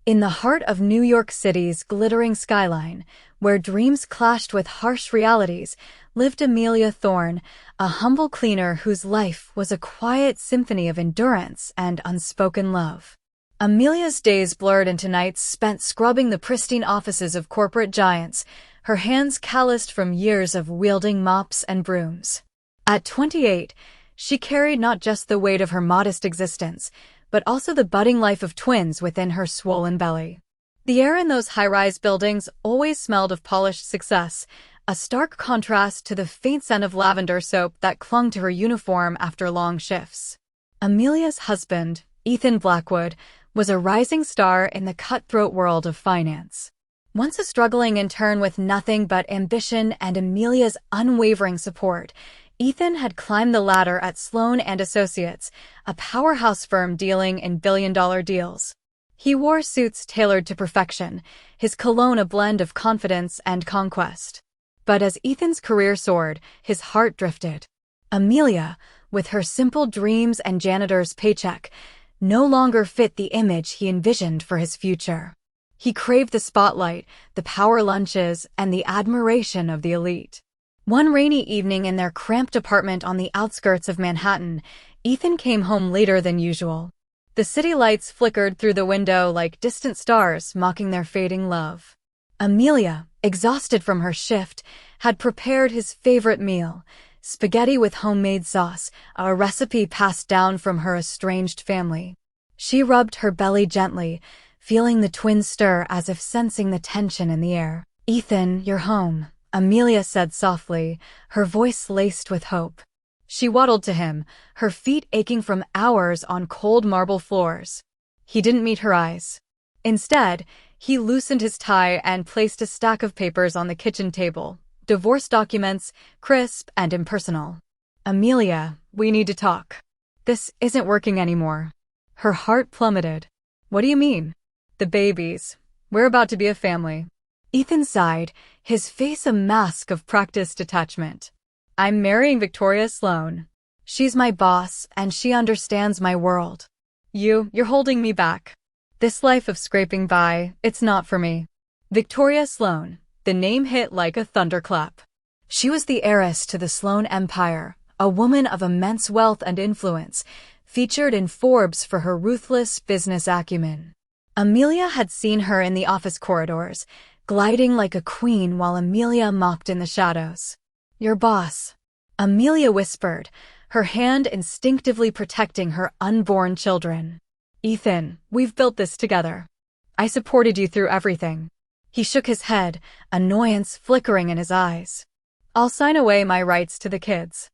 In the heart of New York City's glittering skyline, where dreams clashed with harsh realities, lived Amelia Thorne, a humble cleaner whose life was a quiet symphony of endurance and unspoken love. Amelia's days blurred into nights spent scrubbing the pristine offices of corporate giants, her hands calloused from years of wielding mops and brooms. At 28, she carried not just the weight of her modest existence, but also the budding life of twins within her swollen belly. The air in those high-rise buildings always smelled of polished success, a stark contrast to the faint scent of lavender soap that clung to her uniform after long shifts. Amelia's husband, Ethan Blackwood, was a rising star in the cutthroat world of finance. Once a struggling intern with nothing but ambition and Amelia's unwavering support, Ethan had climbed the ladder at Sloan and Associates, a powerhouse firm dealing in billion-dollar deals. He wore suits tailored to perfection, his cologne a blend of confidence and conquest. But as Ethan's career soared, his heart drifted. Amelia, with her simple dreams and janitor's paycheck, no longer fit the image he envisioned for his future. He craved the spotlight, the power lunches, and the admiration of the elite. One rainy evening in their cramped apartment on the outskirts of Manhattan, Ethan came home later than usual. The city lights flickered through the window like distant stars mocking their fading love. Amelia, exhausted from her shift, had prepared his favorite meal, spaghetti with homemade sauce, a recipe passed down from her estranged family. She rubbed her belly gently, feeling the twins stir as if sensing the tension in the air. "Ethan, you're home," Amelia said softly, her voice laced with hope. She waddled to him, her feet aching from hours on cold marble floors. He didn't meet her eyes. Instead, he loosened his tie and placed a stack of papers on the kitchen table, divorce documents, crisp and impersonal. "Amelia, we need to talk. This isn't working anymore." Her heart plummeted. "What do you mean?" "The babies. We're about to be a family." Ethan sighed, his face a mask of practiced detachment. "I'm marrying Victoria Sloan. She's my boss, and she understands my world. You're holding me back. This life of scraping by, it's not for me." Victoria Sloan, the name hit like a thunderclap. She was the heiress to the Sloan Empire, a woman of immense wealth and influence, featured in Forbes for her ruthless business acumen. Amelia had seen her in the office corridors, gliding like a queen while Amelia mopped in the shadows. "Your boss," Amelia whispered, her hand instinctively protecting her unborn children. "Ethan, we've built this together. I supported you through everything." He shook his head, annoyance flickering in his eyes. "I'll sign away my rights to the kids.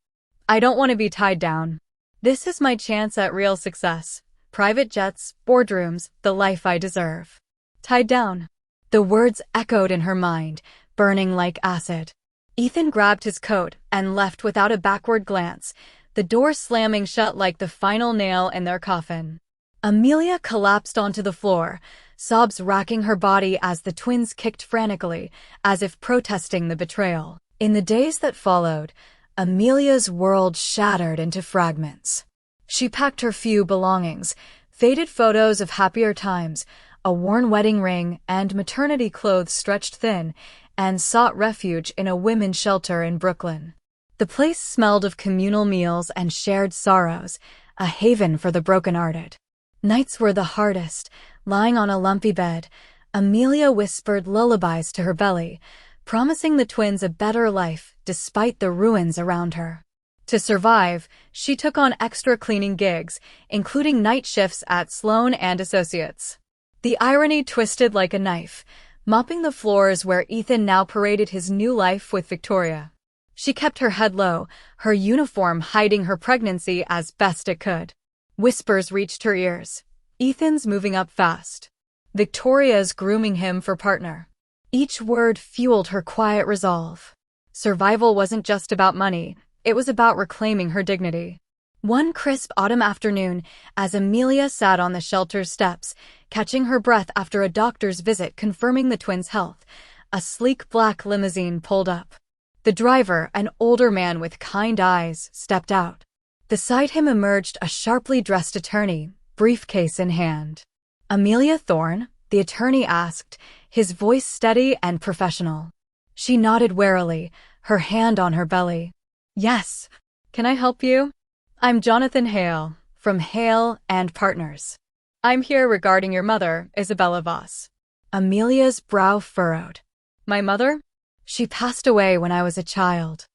I don't want to be tied down. This is my chance at real success. Private jets, boardrooms, the life I deserve." "Tied down." The words echoed in her mind, burning like acid. Ethan grabbed his coat and left without a backward glance, the door slamming shut like the final nail in their coffin. Amelia collapsed onto the floor, sobs racking her body as the twins kicked frantically, as if protesting the betrayal. In the days that followed, Amelia's world shattered into fragments. She packed her few belongings, faded photos of happier times, a worn wedding ring, and maternity clothes stretched thin, and sought refuge in a women's shelter in Brooklyn. The place smelled of communal meals and shared sorrows, a haven for the brokenhearted. Nights were the hardest. Lying on a lumpy bed, Amelia whispered lullabies to her belly, promising the twins a better life despite the ruins around her. To survive, she took on extra cleaning gigs, including night shifts at Sloan and Associates. The irony twisted like a knife, mopping the floors where Ethan now paraded his new life with Victoria. She kept her head low, her uniform hiding her pregnancy as best it could. Whispers reached her ears. "Ethan's moving up fast. Victoria's grooming him for partner." Each word fueled her quiet resolve. Survival wasn't just about money, it was about reclaiming her dignity. One crisp autumn afternoon, as Amelia sat on the shelter's steps, catching her breath after a doctor's visit confirming the twins' health, a sleek black limousine pulled up. The driver, an older man with kind eyes, stepped out. Beside him emerged a sharply dressed attorney, briefcase in hand. "Amelia Thorne, the attorney asked, his voice steady and professional. She nodded warily, her hand on her belly. Yes. Can I help you? I'm Jonathan Hale, from Hale and Partners. I'm here regarding your mother, Isabella Voss. Amelia's brow furrowed. My mother? She passed away when I was a child.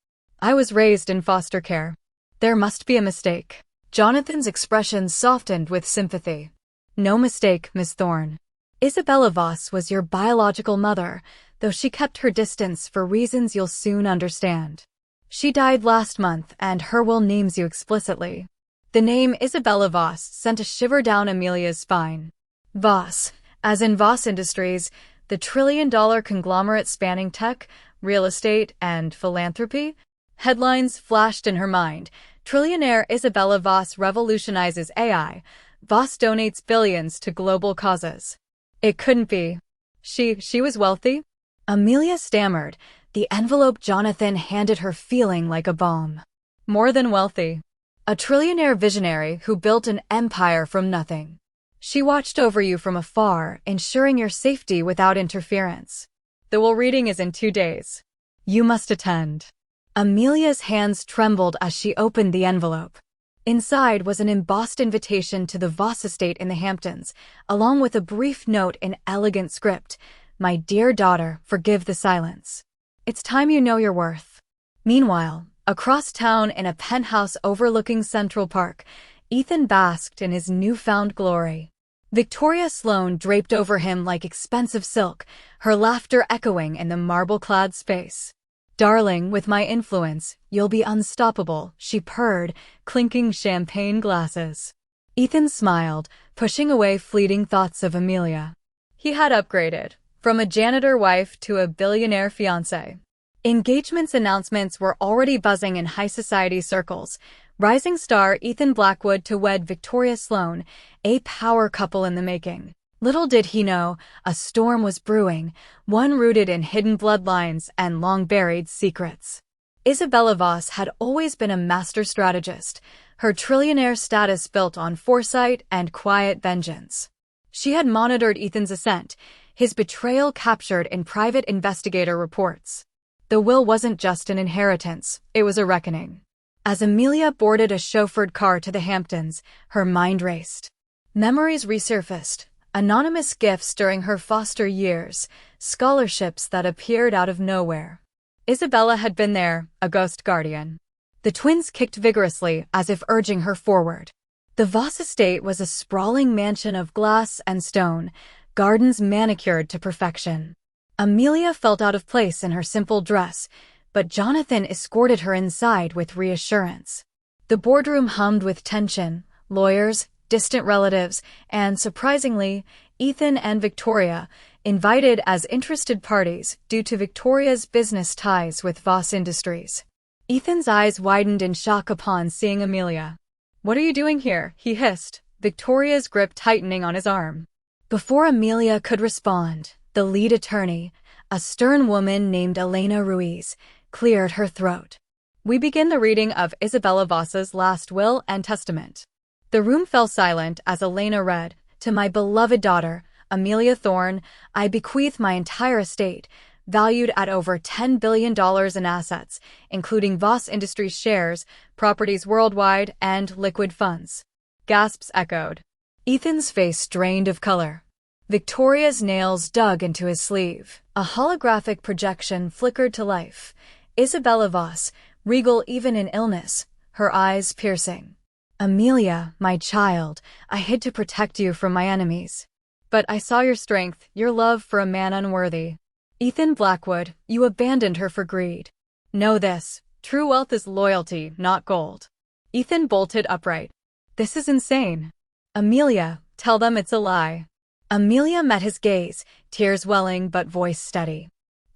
I was raised in foster care. There must be a mistake. Jonathan's expression softened with sympathy. No mistake, Miss Thorne. Isabella Voss was your biological mother, though she kept her distance for reasons you'll soon understand. She died last month, and her will names you explicitly. The name Isabella Voss sent a shiver down Amelia's spine. Voss, as in Voss Industries, the trillion-dollar conglomerate spanning tech, real estate, and philanthropy? Headlines flashed in her mind. Trillionaire Isabella Voss revolutionizes AI. Voss donates billions to global causes. It couldn't be. She was wealthy? Amelia stammered, the envelope Jonathan handed her feeling like a bomb. More than wealthy. A trillionaire visionary who built an empire from nothing. She watched over you from afar, ensuring your safety without interference. The will reading is in 2 days. You must attend. Amelia's hands trembled as she opened the envelope. Inside was an embossed invitation to the Voss estate in the Hamptons, along with a brief note in elegant script. My dear daughter, forgive the silence. It's time you know your worth. Meanwhile, across town in a penthouse overlooking Central Park, Ethan basked in his newfound glory. Victoria Sloan draped over him like expensive silk, her laughter echoing in the marble-clad space. Darling, with my influence, you'll be unstoppable, she purred, clinking champagne glasses. Ethan smiled, pushing away fleeting thoughts of Amelia. He had upgraded, from a janitor wife to a billionaire fiancé. Engagements announcements were already buzzing in high society circles. Rising star Ethan Blackwood to wed Victoria Sloan, a power couple in the making. Little did he know, a storm was brewing, one rooted in hidden bloodlines and long-buried secrets. Isabella Voss had always been a master strategist, her trillionaire status built on foresight and quiet vengeance. She had monitored Ethan's ascent, his betrayal captured in private investigator reports. The will wasn't just an inheritance, it was a reckoning. As Amelia boarded a chauffeured car to the Hamptons, her mind raced. Memories resurfaced. Anonymous gifts during her foster years, scholarships that appeared out of nowhere. Isabella had been there, a ghost guardian. The twins kicked vigorously as if urging her forward. The Voss estate was a sprawling mansion of glass and stone, gardens manicured to perfection. Amelia felt out of place in her simple dress, but Jonathan escorted her inside with reassurance. The boardroom hummed with tension, lawyers, distant relatives, and, surprisingly, Ethan and Victoria, invited as interested parties due to Victoria's business ties with Voss Industries. Ethan's eyes widened in shock upon seeing Amelia. "What are you doing here?" he hissed, Victoria's grip tightening on his arm. Before Amelia could respond, the lead attorney, a stern woman named Elena Ruiz, cleared her throat. "We begin the reading of Isabella Voss's last will and testament." The room fell silent as Elena read, "To my beloved daughter, Amelia Thorne, I bequeath my entire estate, valued at over $10 billion in assets, including Voss Industries shares, properties worldwide, and liquid funds." Gasps echoed. Ethan's face drained of color. Victoria's nails dug into his sleeve. A holographic projection flickered to life. Isabella Voss, regal even in illness, her eyes piercing. "Amelia, my child, I hid to protect you from my enemies. But I saw your strength, your love for a man unworthy. Ethan Blackwood, you abandoned her for greed. Know this, true wealth is loyalty, not gold." Ethan bolted upright. "This is insane. Amelia, tell them it's a lie." Amelia met his gaze, tears welling but voice steady.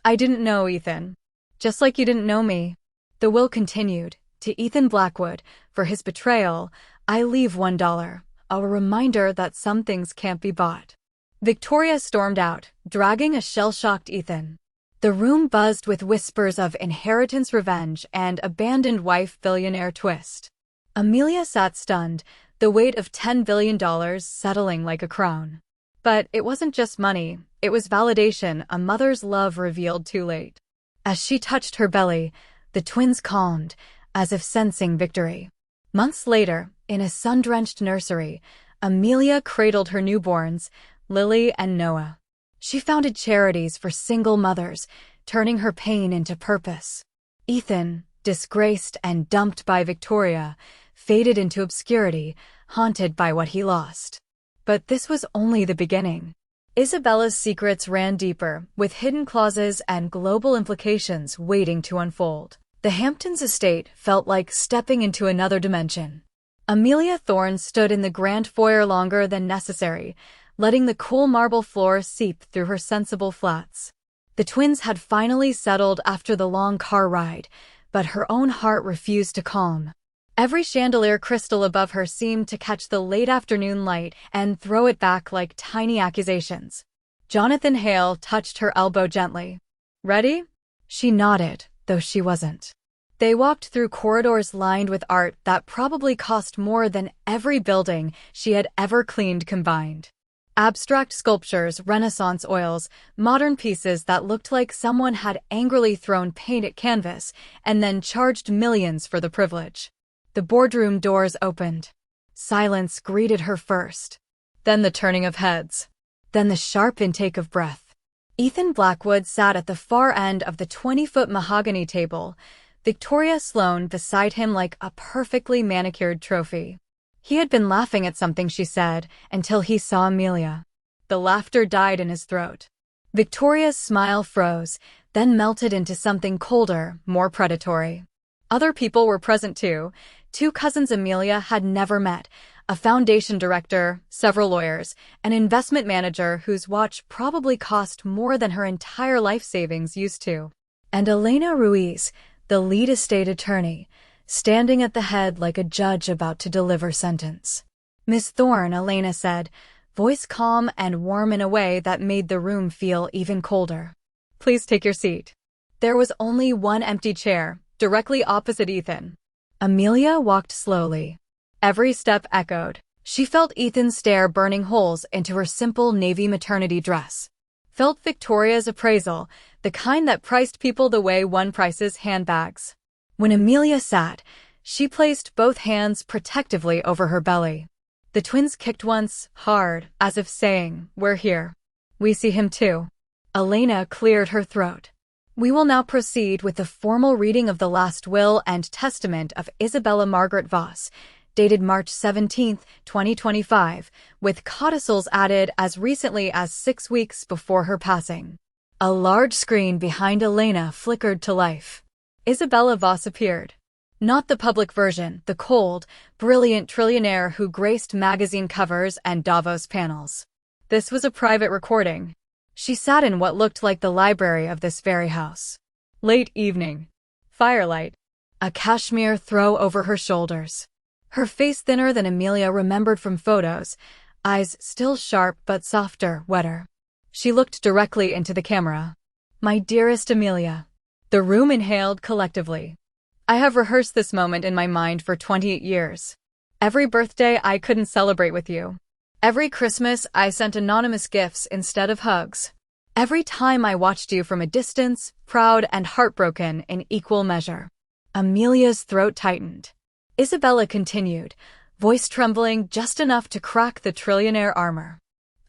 "I didn't know, Ethan. Just like you didn't know me." The will continued. "To Ethan Blackwood, for his betrayal, I leave $1, a reminder that some things can't be bought." Victoria stormed out, dragging a shell-shocked Ethan. The room buzzed with whispers of inheritance revenge and abandoned wife billionaire twist. Amelia sat stunned, the weight of $10 billion settling like a crown. But it wasn't just money, it was validation, a mother's love revealed too late. As she touched her belly, the twins calmed, as if sensing victory. Months later, in a sun-drenched nursery, Amelia cradled her newborns, Lily and Noah. She founded charities for single mothers, turning her pain into purpose. Ethan, disgraced and dumped by Victoria, faded into obscurity, haunted by what he lost. But this was only the beginning. Isabella's secrets ran deeper, with hidden clauses and global implications waiting to unfold. The Hamptons estate felt like stepping into another dimension. Amelia Thorne stood in the grand foyer longer than necessary, letting the cool marble floor seep through her sensible flats. The twins had finally settled after the long car ride, but her own heart refused to calm. Every chandelier crystal above her seemed to catch the late afternoon light and throw it back like tiny accusations. Jonathan Hale touched her elbow gently. "Ready?" She nodded, though she wasn't. They walked through corridors lined with art that probably cost more than every building she had ever cleaned combined. Abstract sculptures, Renaissance oils, modern pieces that looked like someone had angrily thrown paint at canvas and then charged millions for the privilege. The boardroom doors opened. Silence greeted her first. Then the turning of heads. Then the sharp intake of breath. Ethan Blackwood sat at the far end of the 20-foot mahogany table, Victoria Sloan beside him like a perfectly manicured trophy. He had been laughing at something she said until he saw Amelia. The laughter died in his throat. Victoria's smile froze, then melted into something colder, more predatory. Other people were present too. Two cousins Amelia had never met, a foundation director, several lawyers, an investment manager whose watch probably cost more than her entire life savings used to, and Elena Ruiz, the lead estate attorney, standing at the head like a judge about to deliver sentence. "Miss Thorne," Elena said, voice calm and warm in a way that made the room feel even colder. "Please take your seat." There was only one empty chair, directly opposite Ethan. Amelia walked slowly. Every step echoed. She felt Ethan's stare burning holes into her simple navy maternity dress. Felt Victoria's appraisal, the kind that priced people the way one prices handbags. When Amelia sat, she placed both hands protectively over her belly. The twins kicked once, hard, as if saying, "We're here. We see him too." Elena cleared her throat. "We will now proceed with the formal reading of the last will and testament of Isabella Margaret Voss, dated March 17, 2025, with codicils added as recently as 6 weeks before her passing." A large screen behind Elena flickered to life. Isabella Voss appeared. Not the public version, the cold, brilliant Trillionaire who graced magazine covers and Davos panels. This was a private recording. She sat in what looked like the library of this very house. Late evening. Firelight. A cashmere throw over her shoulders. Her face thinner than Amelia remembered from photos, eyes still sharp but softer, wetter. She looked directly into the camera. "My dearest Amelia." The room inhaled collectively. "I have rehearsed this moment in my mind for 28 years. Every birthday I couldn't celebrate with you. Every Christmas I sent anonymous gifts instead of hugs. Every time I watched you from a distance, proud and heartbroken in equal measure." Amelia's throat tightened. Isabella continued, voice trembling just enough to crack the Trillionaire armor.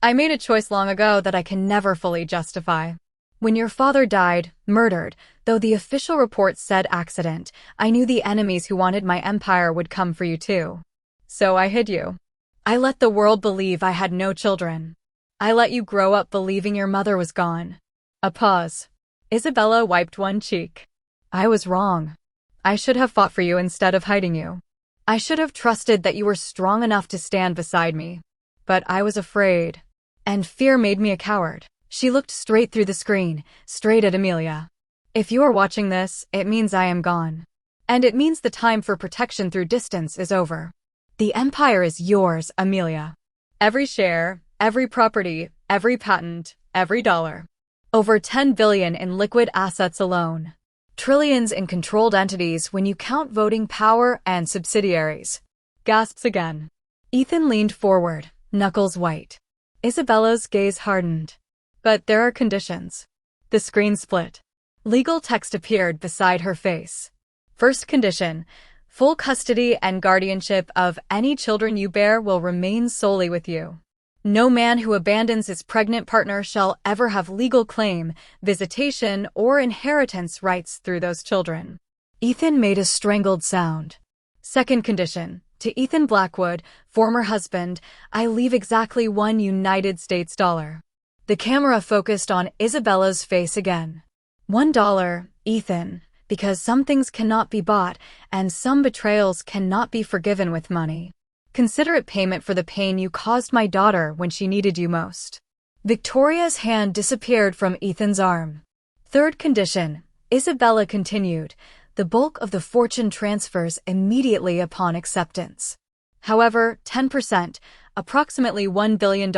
"I made a choice long ago that I can never fully justify. When your father died, murdered, though the official report said accident, I knew the enemies who wanted my empire would come for you too. So I hid you. I let the world believe I had no children. I let you grow up believing your mother was gone." A pause. Isabella wiped one cheek. "I was wrong. I should have fought for you instead of hiding you. I should have trusted that you were strong enough to stand beside me. But I was afraid. And fear made me a coward." She looked straight through the screen, straight at Amelia. "If you are watching this, it means I am gone. And it means the time for protection through distance is over. The empire is yours, Amelia. Every share, every property, every patent, every dollar. Over 10 billion in liquid assets alone. Trillions in controlled entities when you count voting power and subsidiaries." Gasps again. Ethan leaned forward, knuckles white. Isabella's gaze hardened. But there are conditions. The screen split. Legal text appeared beside her face. First condition: full custody and guardianship of any children you bear will remain solely with you. No man who abandons his pregnant partner shall ever have legal claim, visitation, or inheritance rights through those children. Ethan made a strangled sound. Second condition: to Ethan Blackwood, former husband, I leave exactly $1 US. The camera focused on Isabella's face again. $1, Ethan, because some things cannot be bought and some betrayals cannot be forgiven with money. Considerate payment for the pain you caused my daughter when she needed you most. Victoria's hand disappeared from Ethan's arm. Third condition, Isabella continued, the bulk of the fortune transfers immediately upon acceptance. However, 10%, approximately $1 billion,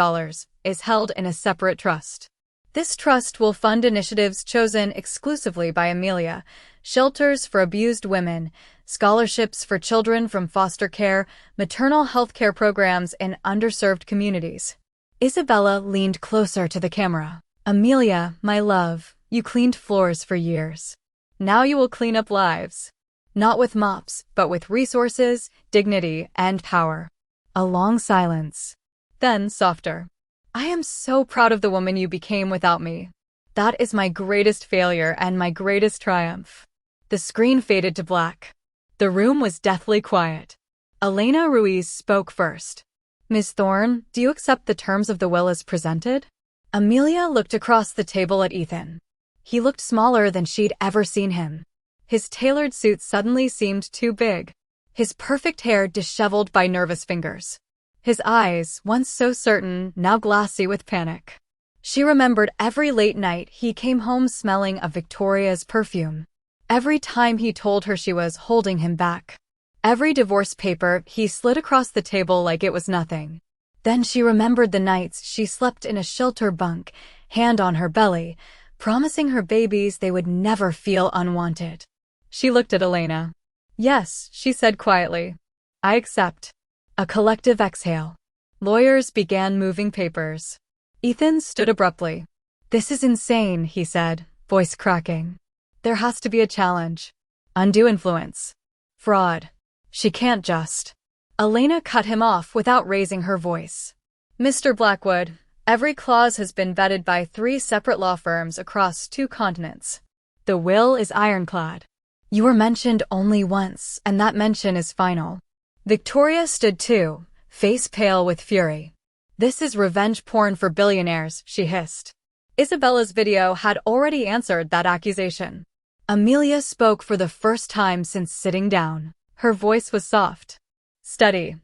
is held in a separate trust. This trust will fund initiatives chosen exclusively by Amelia, shelters for abused women, scholarships for children from foster care, maternal health care programs in underserved communities. Isabella leaned closer to the camera. Amelia, my love, you cleaned floors for years. Now you will clean up lives. Not with mops, but with resources, dignity, and power. A long silence. Then softer. I am so proud of the woman you became without me. That is my greatest failure and my greatest triumph. The screen faded to black. The room was deathly quiet. Elena Ruiz spoke first. Ms. Thorne, do you accept the terms of the will as presented? Amelia looked across the table at Ethan. He looked smaller than she'd ever seen him. His tailored suit suddenly seemed too big. His perfect hair disheveled by nervous fingers. His eyes, once so certain, now glassy with panic. She remembered every late night he came home smelling of Victoria's perfume. Every time he told her she was holding him back. Every divorce paper he slid across the table like it was nothing. Then she remembered the nights she slept in a shelter bunk, hand on her belly, promising her babies they would never feel unwanted. She looked at Elena. Yes, she said quietly. I accept. A collective exhale. Lawyers began moving papers. Ethan stood abruptly. This is insane, he said, voice cracking. There has to be a challenge. Undue influence. Fraud. She can't just. Elena cut him off without raising her voice. Mr. Blackwood, every clause has been vetted by 3 separate law firms across 2 continents. The will is ironclad. You were mentioned only once, and that mention is final. Victoria stood too, face pale with fury. This is revenge porn for billionaires, she hissed. Isabella's video had already answered that accusation. Amelia spoke for the first time since sitting down. Her voice was soft. Steady.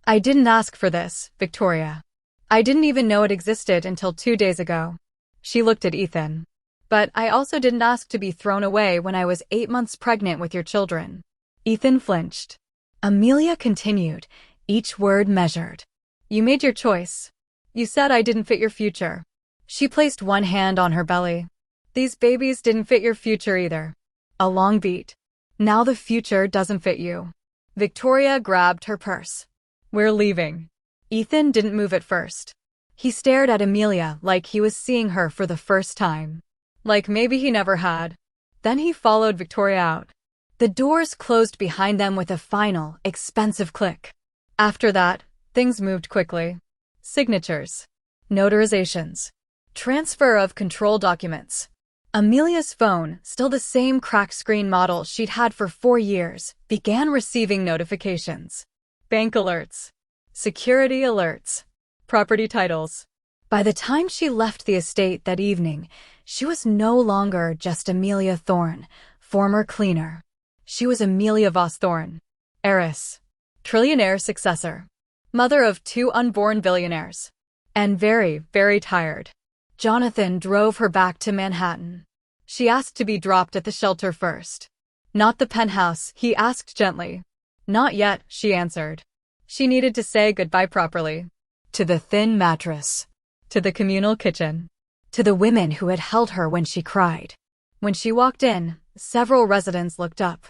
I didn't ask for this, Victoria. I didn't even know it existed until 2 days ago. She looked at Ethan. But I also didn't ask to be thrown away when I was 8 months pregnant with your children. Ethan flinched. Amelia continued, each word measured. You made your choice. You said I didn't fit your future. She placed one hand on her belly. These babies didn't fit your future either. A long beat. Now the future doesn't fit you. Victoria grabbed her purse. We're leaving. Ethan didn't move at first. He stared at Amelia like he was seeing her for the first time. Like maybe he never had. Then he followed Victoria out. The doors closed behind them with a final, expensive click. After that, things moved quickly. Signatures. Notarizations. Transfer of control documents. Amelia's phone, still the same cracked screen model she'd had for 4 years, began receiving notifications. Bank alerts. Security alerts. Property titles. By the time she left the estate that evening, she was no longer just Amelia Thorne, former cleaner. She was Amelia Voss Thorne, heiress, trillionaire successor, mother of 2 unborn billionaires, and very, very tired. Jonathan drove her back to Manhattan. She asked to be dropped at the shelter first. Not the penthouse, he asked gently. Not yet, she answered. She needed to say goodbye properly. To the thin mattress. To the communal kitchen. To the women who had held her when she cried. When she walked in, several residents looked up.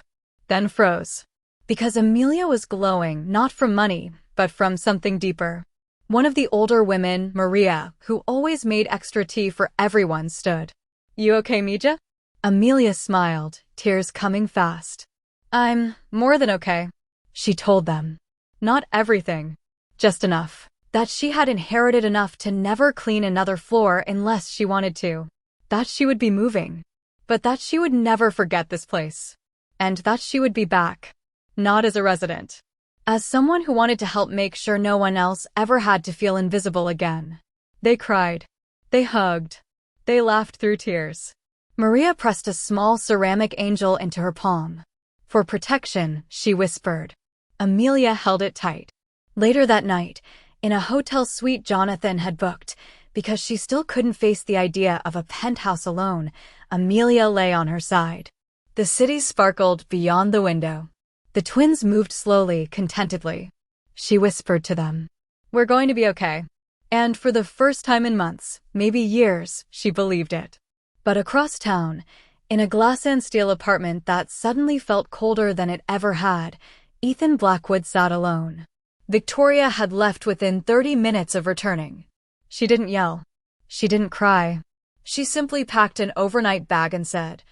Then froze. Because Amelia was glowing not from money, but from something deeper. One of the older women, Maria, who always made extra tea for everyone, stood. "You okay, Mija?" Amelia smiled, tears coming fast. "I'm more than okay," she told them. Not everything, just enough. That she had inherited enough to never clean another floor unless she wanted to. That she would be moving. But that she would never forget this place. And that she would be back. Not as a resident. As someone who wanted to help make sure no one else ever had to feel invisible again. They cried. They hugged. They laughed through tears. Maria pressed a small ceramic angel into her palm. For protection, she whispered. Amelia held it tight. Later that night, in a hotel suite Jonathan had booked, because she still couldn't face the idea of a penthouse alone, Amelia lay on her side. The city sparkled beyond the window. The twins moved slowly, contentedly. She whispered to them, "We're going to be okay." And for the first time in months, maybe years, she believed it. But across town, in a glass and steel apartment that suddenly felt colder than it ever had, Ethan Blackwood sat alone. Victoria had left within 30 minutes of returning. She didn't yell. She didn't cry. She simply packed an overnight bag and said,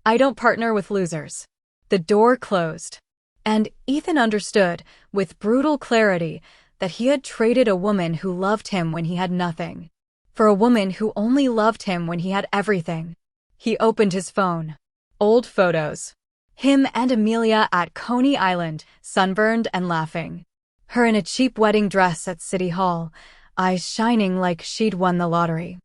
"I don't partner with losers." The door closed. And Ethan understood, with brutal clarity, that he had traded a woman who loved him when he had nothing, for a woman who only loved him when he had everything. He opened his phone. Old photos. Him and Amelia at Coney Island, sunburned and laughing. Her in a cheap wedding dress at City Hall, eyes shining like she'd won the lottery.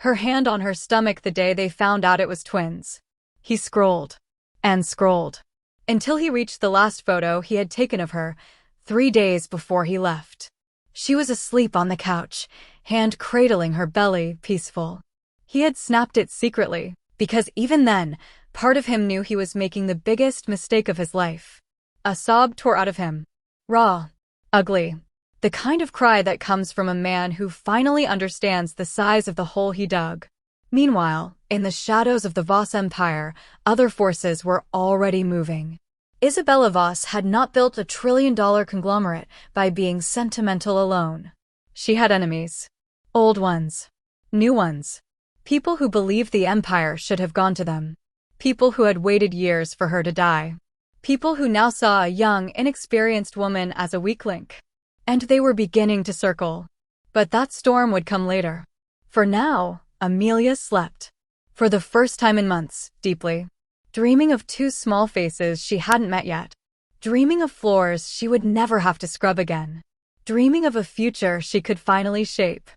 Her hand on her stomach the day they found out it was twins. He scrolled. And scrolled. Until he reached the last photo he had taken of her, 3 days before he left. She was asleep on the couch, hand cradling her belly, peaceful. He had snapped it secretly, because even then, part of him knew he was making the biggest mistake of his life. A sob tore out of him. Raw. Ugly. The kind of cry that comes from a man who finally understands the size of the hole he dug. Meanwhile, in the shadows of the Voss empire, other forces were already moving. Isabella Voss had not built a trillion-dollar conglomerate by being sentimental alone. She had enemies. Old ones. New ones. People who believed the empire should have gone to them. People who had waited years for her to die. People who now saw a young, inexperienced woman as a weak link. And they were beginning to circle. But that storm would come later. For now, Amelia slept. For the first time in months, deeply. Dreaming of 2 small faces she hadn't met yet. Dreaming of floors she would never have to scrub again. Dreaming of a future she could finally shape.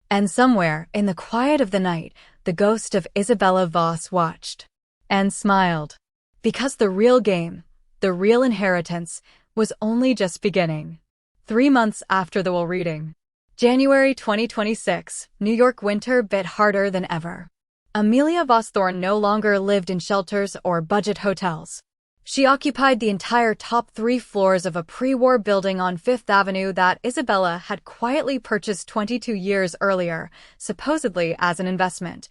And somewhere, in the quiet of the night, the ghost of Isabella Voss watched. And smiled. Because the real game, the real inheritance, was only just beginning. 3 months after the will reading. January 2026, New York winter bit harder than ever. Amelia Thorne no longer lived in shelters or budget hotels. She occupied the entire top 3 floors of a pre-war building on Fifth Avenue that Isabella had quietly purchased 22 years earlier, supposedly as an investment.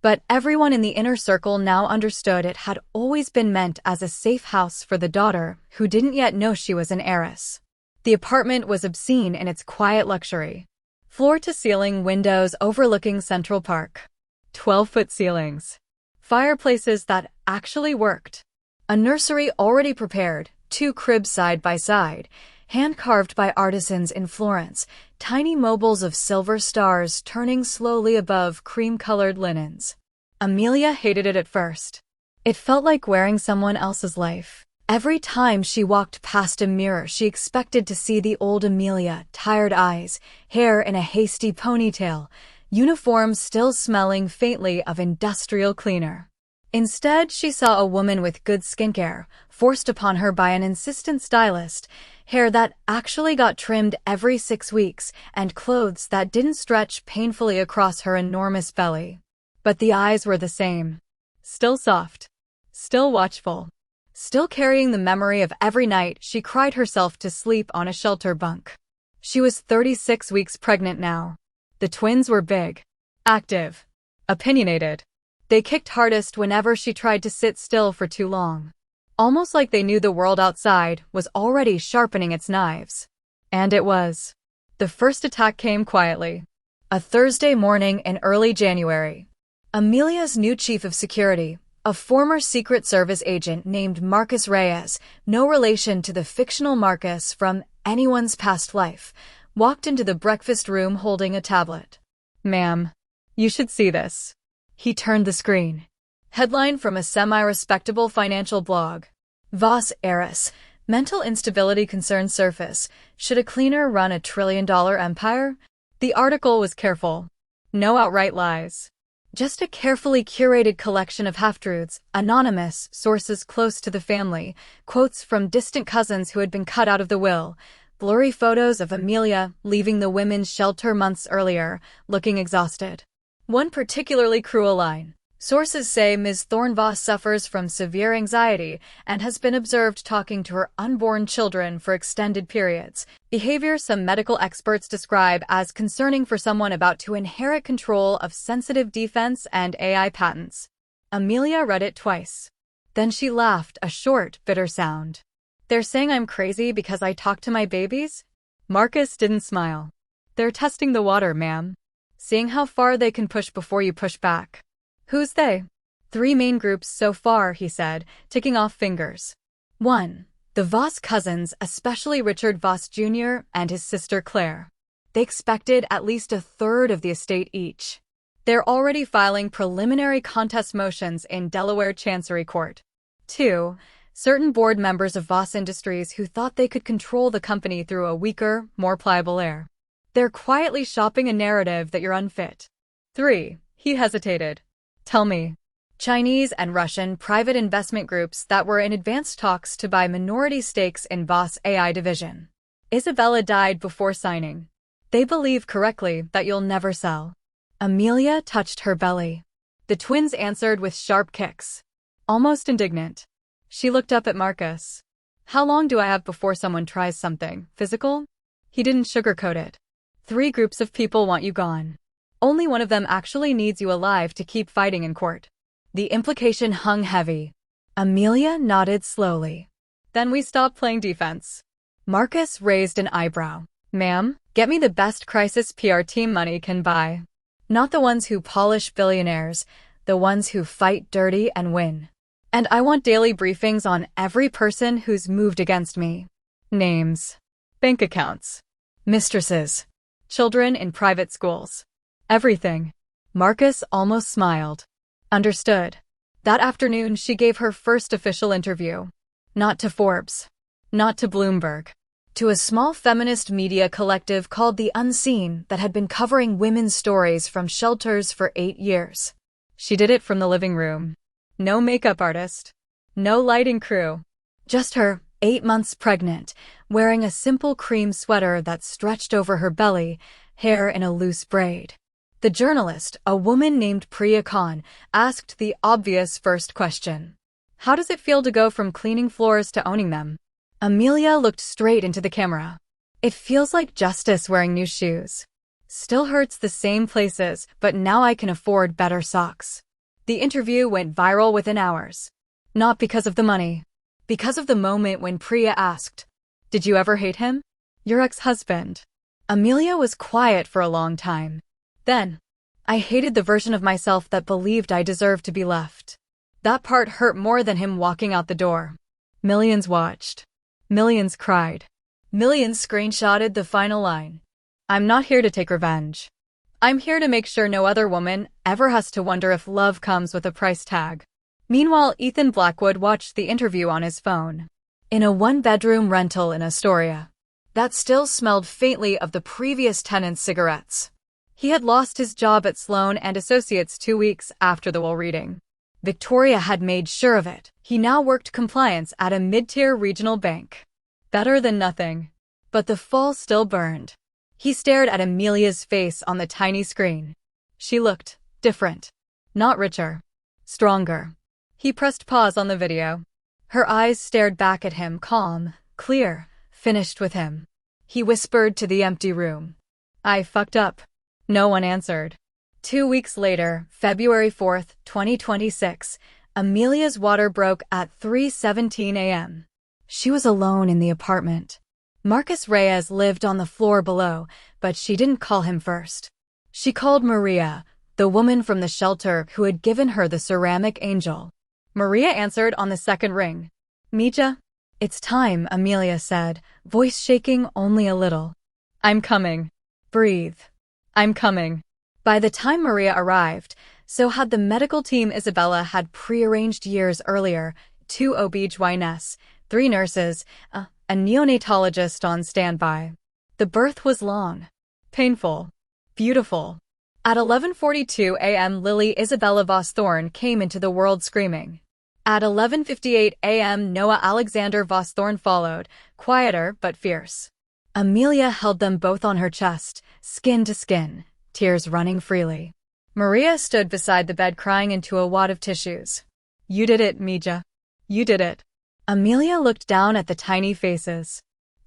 But everyone in the inner circle now understood it had always been meant as a safe house for the daughter, who didn't yet know she was an heiress. The apartment was obscene in its quiet luxury. Floor-to-ceiling windows overlooking Central Park. 12-foot ceilings. Fireplaces that actually worked. A nursery already prepared, 2 cribs side by side, hand-carved by artisans in Florence, tiny mobiles of silver stars turning slowly above cream-colored linens. Amelia hated it at first. It felt like wearing someone else's life. Every time she walked past a mirror, she expected to see the old Amelia, tired eyes, hair in a hasty ponytail, uniform still smelling faintly of industrial cleaner. Instead, she saw a woman with good skincare, forced upon her by an insistent stylist, hair that actually got trimmed every 6 weeks, and clothes that didn't stretch painfully across her enormous belly. But the eyes were the same. Still soft. Still watchful. Still carrying the memory of every night she cried herself to sleep on a shelter bunk. She was 36 weeks pregnant now. The twins were big. Active. Opinionated. They kicked hardest whenever she tried to sit still for too long. Almost like they knew the world outside was already sharpening its knives. And it was. The first attack came quietly. A Thursday morning in early January. Amelia's new chief of security, a former Secret Service agent named Marcus Reyes, no relation to the fictional Marcus from anyone's past life, walked into the breakfast room holding a tablet. "Ma'am, you should see this." He turned the screen. Headline from a semi-respectable financial blog. Voss heiress. Mental instability concerns surface. Should a cleaner run a trillion-dollar empire? The article was careful. No outright lies. Just a carefully curated collection of half-truths, anonymous, sources close to the family, quotes from distant cousins who had been cut out of the will, blurry photos of Amelia leaving the women's shelter months earlier, looking exhausted. One particularly cruel line. Sources say Ms. Thorne Voss suffers from severe anxiety and has been observed talking to her unborn children for extended periods, behavior some medical experts describe as concerning for someone about to inherit control of sensitive defense and AI patents. Amelia read it twice. Then she laughed, a short, bitter sound. "They're saying I'm crazy because I talk to my babies?" Marcus didn't smile. "They're testing the water, ma'am. Seeing how far they can push before you push back." "Who's they?" "Three main groups so far," he said, ticking off fingers. 1. The Voss cousins, especially Richard Voss Jr. and his sister Claire. They expected at least a third of the estate each. They're already filing preliminary contest motions in Delaware Chancery Court. 2. Certain board members of Voss Industries who thought they could control the company through a weaker, more pliable heir. They're quietly shopping a narrative that you're unfit. 3. He hesitated. "Tell me." Chinese and Russian private investment groups that were in advanced talks to buy minority stakes in Voss AI division. Isabella died before signing. They believe correctly that you'll never sell. Amelia touched her belly. The twins answered with sharp kicks. Almost indignant. She looked up at Marcus. "How long do I have before someone tries something physical?" He didn't sugarcoat it. 3 groups of people want you gone. Only one of them actually needs you alive to keep fighting in court. The implication hung heavy. Amelia nodded slowly. "Then we stop playing defense." Marcus raised an eyebrow. "Ma'am, get me the best crisis PR team money can buy. Not the ones who polish billionaires, the ones who fight dirty and win. And I want daily briefings on every person who's moved against me. Names, bank accounts, mistresses, children in private schools. Everything." Marcus almost smiled. Understood. That afternoon she gave her first official interview. Not to Forbes. Not to Bloomberg. To a small feminist media collective called The Unseen that had been covering women's stories from shelters for 8 years. She did it from the living room. No makeup artist. No lighting crew. Just her, 8 months pregnant, wearing a simple cream sweater that stretched over her belly, hair in a loose braid. The journalist, a woman named Priya Khan, asked the obvious first question. "How does it feel to go from cleaning floors to owning them?" Amelia looked straight into the camera. "It feels like justice wearing new shoes. Still hurts the same places, but now I can afford better socks." The interview went viral within hours. Not because of the money. Because of the moment when Priya asked, "Did you ever hate him?" "Your ex-husband." Amelia was quiet for a long time. Then, "I hated the version of myself that believed I deserved to be left." That part hurt more than him walking out the door. Millions watched. Millions cried. Millions screenshotted the final line. "I'm not here to take revenge. I'm here to make sure no other woman ever has to wonder if love comes with a price tag." Meanwhile, Ethan Blackwood watched the interview on his phone. In a one-bedroom rental in Astoria. That still smelled faintly of the previous tenant's cigarettes. He had lost his job at Sloan and Associates 2 weeks after the will reading. Victoria had made sure of it. He now worked compliance at a mid-tier regional bank. Better than nothing. But the fall still burned. He stared at Amelia's face on the tiny screen. She looked different. Not richer. Stronger. He pressed pause on the video. Her eyes stared back at him, calm, clear, finished with him. He whispered to the empty room. "I fucked up." No one answered. 2 weeks later, February 4th, 2026, Amelia's water broke at 3:17 a.m. She was alone in the apartment. Marcus Reyes lived on the floor below, but she didn't call him first. She called Maria, the woman from the shelter who had given her the ceramic angel. Maria answered on the second ring. "Mija?" "It's time," Amelia said, voice shaking only a little. "I'm coming." "Breathe." "I'm coming." By the time Maria arrived, so had the medical team Isabella had prearranged years earlier, 2 OB-GYNs, 3 nurses, a neonatologist on standby. The birth was long, painful, beautiful. At 11:42 a.m. Lily Isabella Voss Thorne came into the world screaming. At 11:58 a.m. Noah Alexander Voss Thorne followed, quieter but fierce. Amelia held them both on her chest, skin to skin, tears running freely. Maria stood beside the bed crying into a wad of tissues. "You did it, Mija. You did it." Amelia looked down at the tiny faces.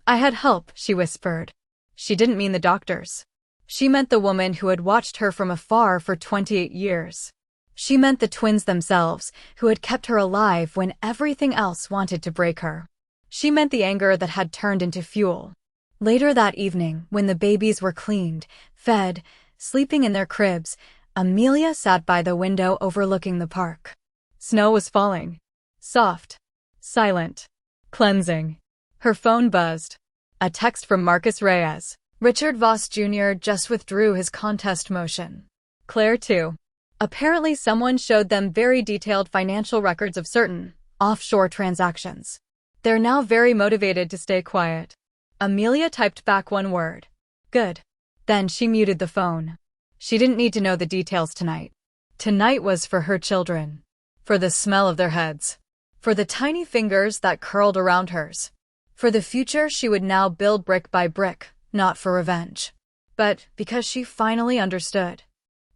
"I had help," she whispered. She didn't mean the doctors. She meant the woman who had watched her from afar for 28 years. She meant the twins themselves, who had kept her alive when everything else wanted to break her. She meant the anger that had turned into fuel. Later that evening, when the babies were cleaned, fed, sleeping in their cribs, Amelia sat by the window overlooking the park. Snow was falling. Soft. Silent. Cleansing. Her phone buzzed. A text from Marcus Reyes. Richard Voss Jr. just withdrew his contest motion. Claire too. Apparently someone showed them very detailed financial records of certain offshore transactions. They're now very motivated to stay quiet. Amelia typed back one word. Good. Then she muted the phone. She didn't need to know the details tonight. Tonight was for her children. For the smell of their heads. For the tiny fingers that curled around hers. For the future she would now build brick by brick, not for revenge. But because she finally understood.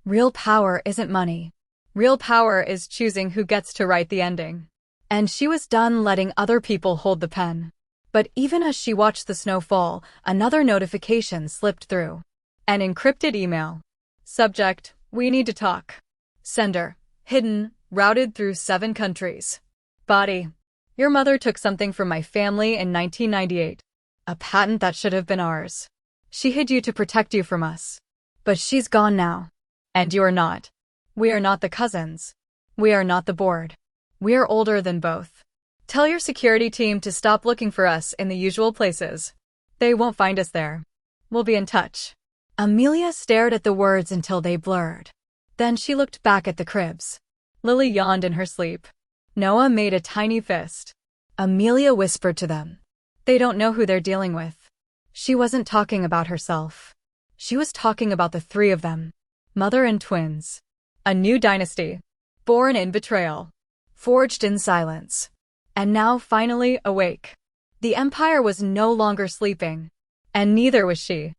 Real power isn't money. Real power is choosing who gets to write the ending. And she was done letting other people hold the pen. But even as she watched the snow fall, another notification slipped through. An encrypted email. Subject, "We need to talk." Sender, hidden, routed through 7 countries. Body, "Your mother took something from my family in 1998. A patent that should have been ours. She hid you to protect you from us. But she's gone now. And you are not. We are not the cousins. We are not the board. We are older than both. Tell your security team to stop looking for us in the usual places. They won't find us there. We'll be in touch." Amelia stared at the words until they blurred. Then she looked back at the cribs. Lily yawned in her sleep. Noah made a tiny fist. Amelia whispered to them. They don't know who they're dealing with. She wasn't talking about herself. She was talking about the 3 of them. Mother and twins. A new dynasty. Born in betrayal. Forged in silence. And now finally awake. The Empire was no longer sleeping. And neither was she.